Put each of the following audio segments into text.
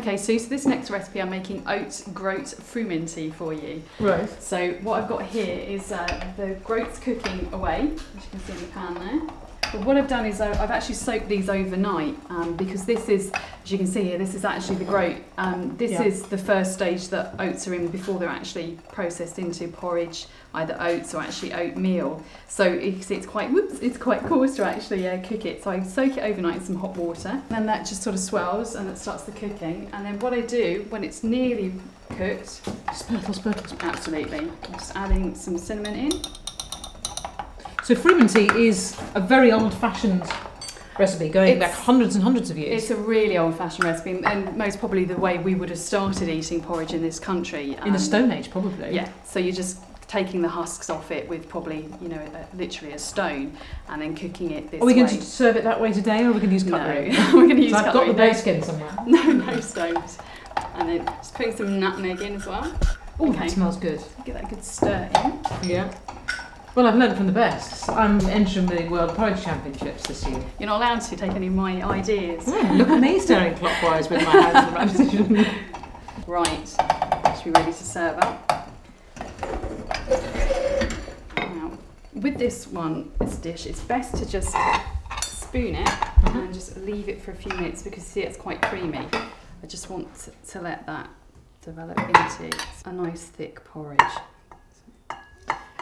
Okay, so this next recipe I'm making oat groat frumenty for you. Right. So what I've got here is the groats cooking away, as you can see in the pan there. But what I've done is I've actually soaked these overnight because this is, as you can see here, this is actually the groat. This is the first stage that oats are in before they're actually processed into porridge, either oats or actually oatmeal. So you can see it's quite coarse to actually cook it. So I soak it overnight in some hot water, and then that just sort of swells and it starts the cooking. And then what I do when it's nearly cooked, Sparkles. absolutely, I'm just adding some cinnamon in. So frumenty is a very old-fashioned recipe going back hundreds and hundreds of years. It's a really old-fashioned recipe, and most probably the way we would have started eating porridge in this country. In the Stone Age, probably. Yeah, so you're just taking the husks off it with probably, literally a stone, and then cooking it this way. Are we going to serve it that way today, or are we going to use cutlery? No, we're going to use I've cutlery. got the base skin somewhere. No stones. And then just putting some nutmeg in as well. Oh, that smells good. Get that good stir in. Yeah. Well, I've learned from the best. I'm entering the World Porridge Championships this year. You're not allowed to take any of my ideas. Yeah, look at me staring clockwise with my hands in the right position. Right, should be ready to serve up. Now, with this dish, it's best to just spoon it and just leave it for a few minutes because see it's quite creamy. I just want to let that develop into a nice thick porridge.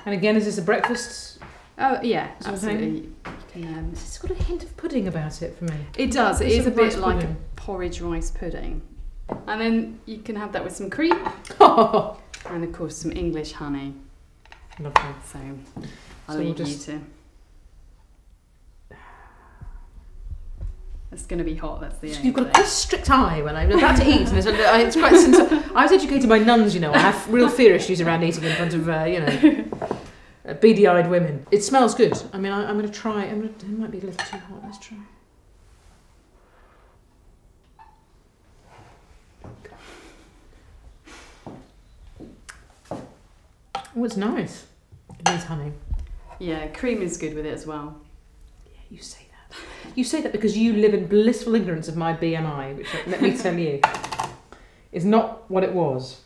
And again, is this a breakfast? Oh yeah, absolutely. It's got a hint of pudding about it for me. It does. It is a bit like a porridge rice pudding. And then you can have that with some cream. And of course some English honey. Lovely. So I'll leave you to. It's going to be hot, that's the only You've got a quite strict eye when I'm about to eat. And it's quite I was educated by nuns, I have real fear issues around eating in front of, beady-eyed women. It smells good. I mean, I'm going to try. It might be a little too hot. Let's try. Oh, it's nice. It needs honey. Yeah, cream is good with it as well. Yeah, you say that. You say that because you live in blissful ignorance of my BMI, which, let me tell you, is not what it was.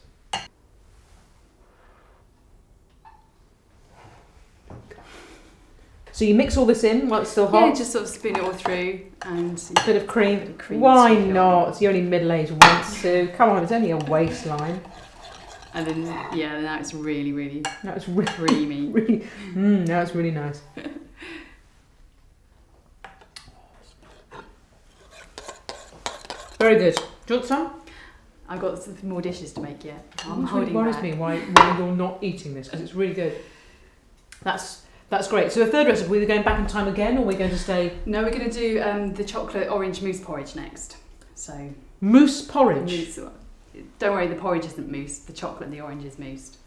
So you mix all this in while it's still hot? Yeah, just sort of spin it all through and... A bit of cream. Why not? You're only middle-aged once to. Come on, it's only a waistline. And then, yeah, now it's really, really creamy. Now it's really nice. Very good. Do you want some? I've got some more dishes to make yet. I'm holding back. It worries me why you're not eating this, because it's really good. That's great. So the third recipe, we're going back in time again, or we're going to stay? No, we're going to do the chocolate orange mousse porridge next. So mousse porridge? Mousse. Don't worry, the porridge isn't mousse. The chocolate and the orange is moussed.